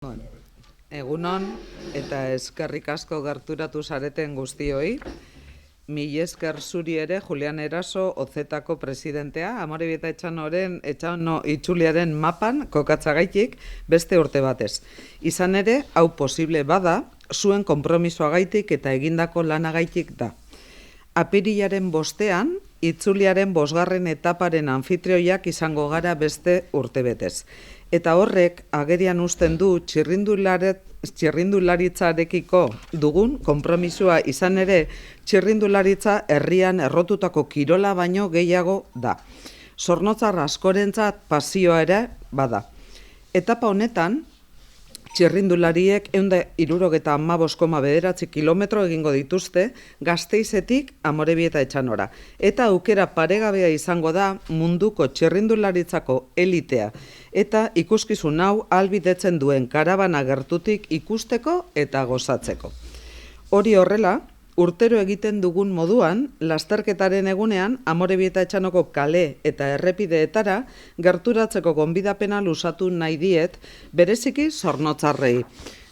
Bueno, egunon eta eskerrik asko gerturatu zareten guztioi. Mil esker zuri ere Julian Eraso Ozetako presidentea, Amorebieta Etxano itzuliaren mapan kokatzagaitik beste urte batez. Izan ere, hau posible bada, zuen konpromisoagaitik eta egindako lanagaitik da. Apirilaren bostean, itzuliaren bosgarren etaparen anfitrioiak izango gara beste urtebetez. Eta horrek agerian uzten du txirrindularitzarekiko dugun konpromisoa izan ere txirrindularitza herrian errotutako kirola baino gehiago da. Zornotzar askorentzat pasioa ere bada. Etapa honetan, txirrindulariek 175,9 kilometro egingo dituzte Gasteizetik Amorebieta Etxanora. Eta aukera paregabea izango da munduko txirrindularitzako elitea. Eta ikuskizun hau ahalbidetzen duen karabana gertutik ikusteko eta gozatzeko. Hori horrela, urtero egiten dugun moduan, lasterketaren egunean Amorebieta Etxanoko kale eta errepideetara gerturatzeko gonbidapena luzatu nahi diet, bereziki Zornotzarrei,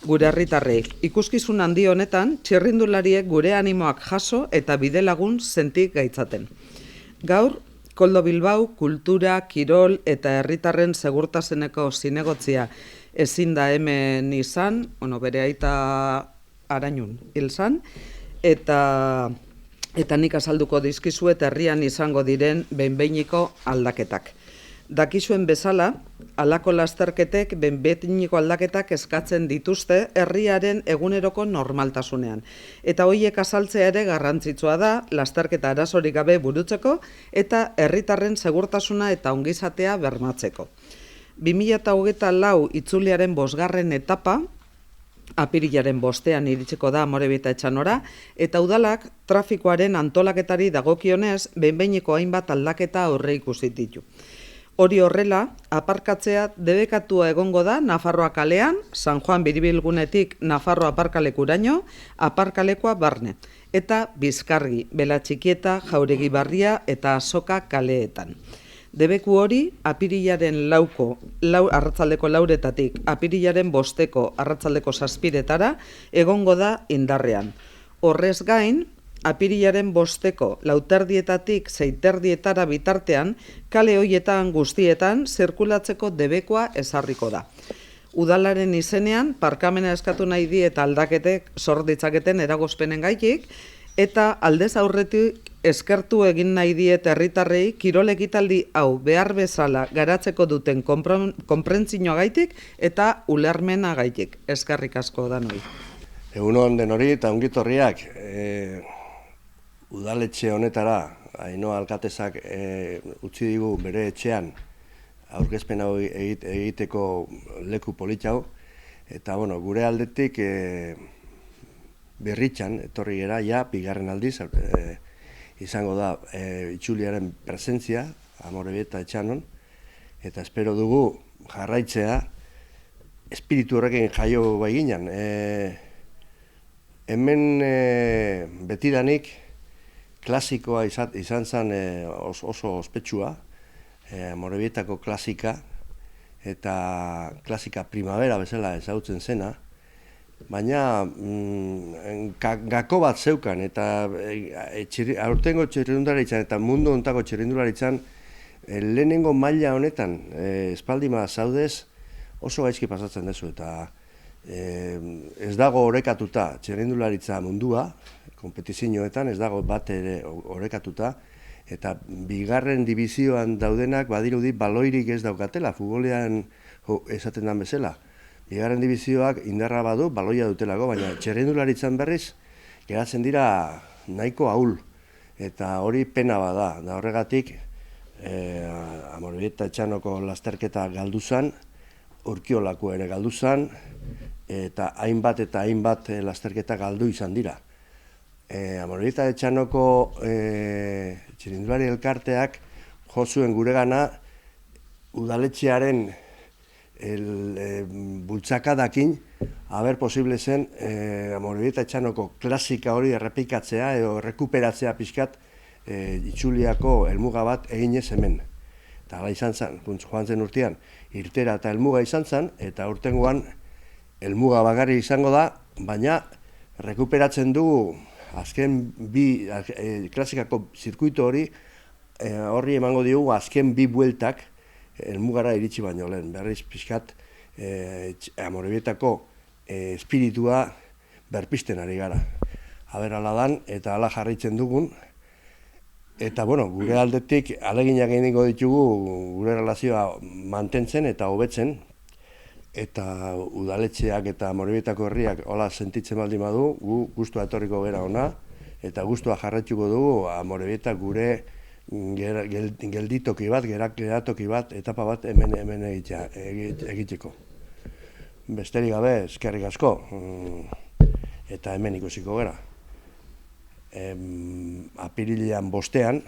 gure herritarrei. Ikuskizun handi honetan, txirrindulariek gure animoak jaso eta bidelagun senti gaitzaten. Gaur, Koldo Bilbao, kultura, kirol eta herritarren segurtasuneko zinegotzia ezin da hemen izan, bere aita Arañun hil zan, eta nik azalduko dizkizuet herrian izango diren behin-behiniko aldaketak. Dakizuen bezala, halako lasterketek behin-behiniko aldaketak eskatzen dituzte herriaren eguneroko normaltasunean. Eta horiek azaltzea ere garrantzitsua da lasterketa arazorik gabe burutzeko eta herritarren segurtasuna eta ongizatea bermatzeko. 2024 itzuliaren bosgarren etapa, apirilaren bostean iritsiko da Amorebieta Etxanora, eta udalak trafikoaren antolaketari dagokionez behin-behiniko hainbat aldaketa aurreikusi ditu. Hori horrela, aparkatzea debekatua egongo da Nafarroa kalean, San Juan biribilgunetik Nafarroa aparkalekuraino, aparkalekoa barne, eta Bizkargi, Belatxikieta, Jauregi Barria eta Azoka kaleetan. Debeku hori, apirilaren arratzaldeko lauretatik, apirilaren bosteko arratzaldeko zazpiretara, egongo da indarrean. Horrez gain, apirilaren bosteko lauterdietatik zeiterdietara bitartean, kale hoietan guztietan zirkulatzeko debekua ezarriko da. Udalaren izenean, parkamena eskatu nahi di eta aldaketek sor ditzaketen eragozpenen gaitik, eta aldez aurretik eskertu egin nahi diet herritarrei kirol ekitaldi hau behar bezala garatzeko duten konprentzioagaitik eta ulermena gaitik. Eskerrik asko danoi. Egunon denori eta ongitorriak, udaletxe honetara, Ainhoa alkatesak utzi digu bere etxean aurkezpen hau egiteko leku politxau, eta gure aldetik berritxan, etorri gera, bigarren aldiz, izango da itzuliaren presentzia, Amorebieta Etxanon, eta espero dugu jarraitzea, espiritu horrekin jaio baiginan. Hemen betidanik klasikoa izan zen oso ospetsua, Amorebietako klasika, eta klasika primavera bezala ezagutzen zena, baina gako bat zeukan, eta aurtengo txirrindularitzan eta mundu hontako txirrindularitzan lehenengo maila honetan espaldima zaudez oso gaizki pasatzen dezu, eta ez dago orekatuta txirrindularitza mundua, kompetizioetan ez dago bat ere orekatuta, eta bigarren dibizioan daudenak badirudi baloirik ez daukatela, futbolean esaten den bezala. Bigarren dibizioak indarra badu, baloia dutelako, baina txirrindularitzan berriz geratzen dira nahiko ahul. Eta hori pena bada, da horregatik Amorebieta Etxanoko lasterketa galdu zan, Urkiolako ere galdu zan, eta hainbat lasterketa galdu izan dira. Amorebieta Etxanoko txirrindulari elkarteak jo zuen guregana udaletxearen bultzakadakin, haber posible zen Amorebieta Etxanoko klasika hori errepikatzea edo rekuperatzea pixkat itzuliako helmuga bat eginez hemen. Eta hala izan zen, joan zen urtean, irtera eta helmuga izan zen, eta urtengoan helmuga bakarrik izango da, baina rekuperatzen dugu azken klasikako zirkuito hori, horri emango diogu azken bi bueltak helmugara iritsi baino lehen. Berriz pixkat Amorebietako espiritua berpisten ari gara. Aber ala dan eta ala jarraitzen dugun. Eta gure aldetik ahaleginak egingo ditugu gure relazioa mantentzen eta hobetzen. Eta udaletxeak eta Amorebietako herriak hola sentitzen baldin badu, gu gustua etorriko gera ona, eta gustua jarraituko dugu Amorebieta gure gelditoki bat, geratoki bat, etapa bat hemen egiteko. Besterik gabe, eskerrik asko, eta hemen ikusiko gara. Apirilean 5ean,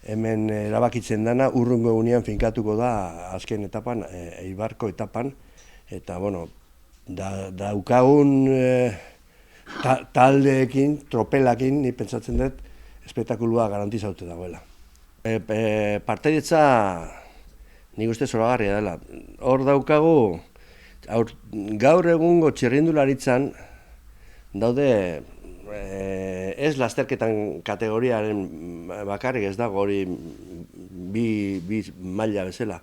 hemen erabakitzen dana, urrungo egunean finkatuko da azken etapan, Eibarko etapan, eta daukagun taldeekin, tropelakin, ni pentsatzen dut, espektakulua garantizaute dagoela. Partaidetza nik uste zoragarria dela. Hor daukagu, gaur egungo txirrindularitzan daude ez lasterketan kategoriaren bakarrik ez dago hori bi maila bezala.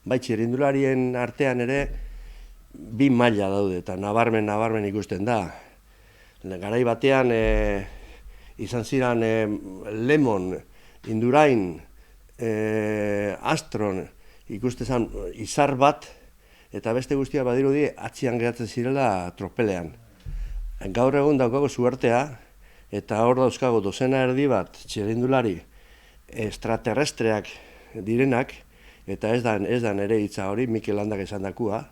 Bai txirrindularien artean ere bi maila daude eta nabarmen ikusten da. Garai batean izan ziren Lemon, Indurain, Astron, ikustezan izar bat, eta beste guztia badirudi atzian geratzen zirela tropelean. Gaur egun daukago suertea, eta hor dauzkago 200 erdi bat txirrindulari extraterrestreak direnak, eta ez da nire hitza hori, Mikel Landak esandakua,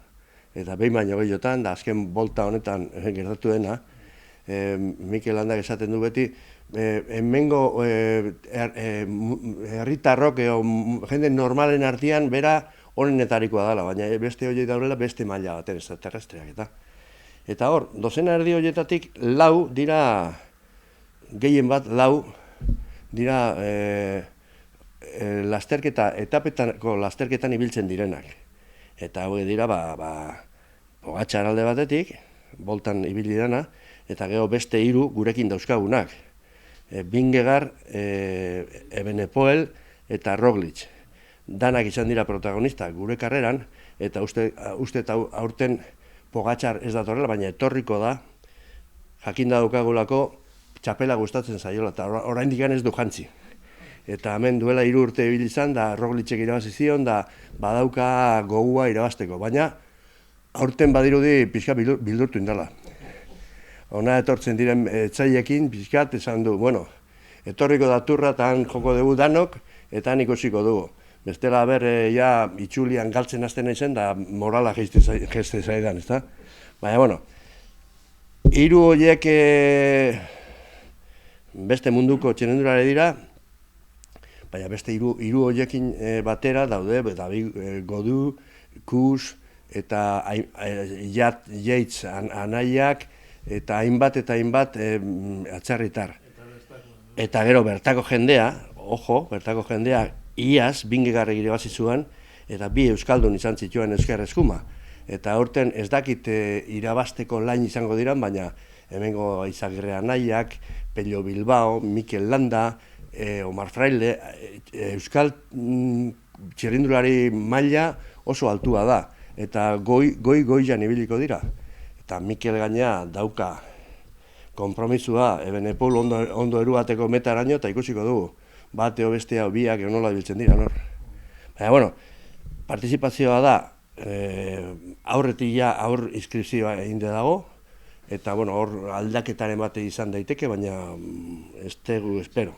eta behin baino gehiotan, da azken bolta honetan gertatu dena, Mikel Landak esaten du beti, hemengo herritarrok jende normalen artean bera honenetarikoa dela, baina beste horiek daudela beste maila baten extraterrestreak eta hor, 200 erdi horietatik 4 dira, gehien bat 4 dira etapetako lasterketan ibiltzen direnak. Eta hauek dira, Pogačar alde batetik, boltan ibili dena, eta gero beste 3 gurekin dauzkagunak. Vingegaard, Evenepoel eta Roglic. Danak izan dira protagonista gure karreran, eta uste aurten Pogačar ez datorrela, baina etorriko da, jakinda daukagulako txapela gustatzen zaiola, eta oraindik ez du jantzi. Eta hemen duela 3 urte ibili izan, da Roglicek irabazi zion, da badauka gogua irabazteko, baina aurten badirudi pixka bildurtu indala. Ona etortzen diren etzaiekin pixkat esan du, etorriko da turra eta han joko dugu danok, eta han ikusiko dugu. Bestela itxulian galtzen hasten naizen, da morala geizte zaidan, ezta? Baina, 3 horiek beste munduko txirrindulari dira, baina beste 3 horiekin batera daude, Godu, Kuss eta Yates anaiak, eta hainbat atzerritar. Eta gero bertako jendea, iaz Vingegaardek irabazi zuen, eta 2 euskaldun izan zituen Euskal Eskuma. Eta aurten ez dakit irabasteko lain izango diran, baina hemengo Izagirre anaiak, Pello Bilbao, Mikel Landa, Omar Fraile, euskal txirrindulari maila oso altua da, eta goian ibiliko dira. Eta Mikel gainea dauka konpromisua, Evenepoel ondo eruateko metaraino, eta ikusiko dugu, bateo bestea biak nola biltzen dira, nor. Baina, partizipazioa da, aurretik aur inskripzioa egin dago, eta hor aldaketaren bate izan daiteke, baina ez dugu espero.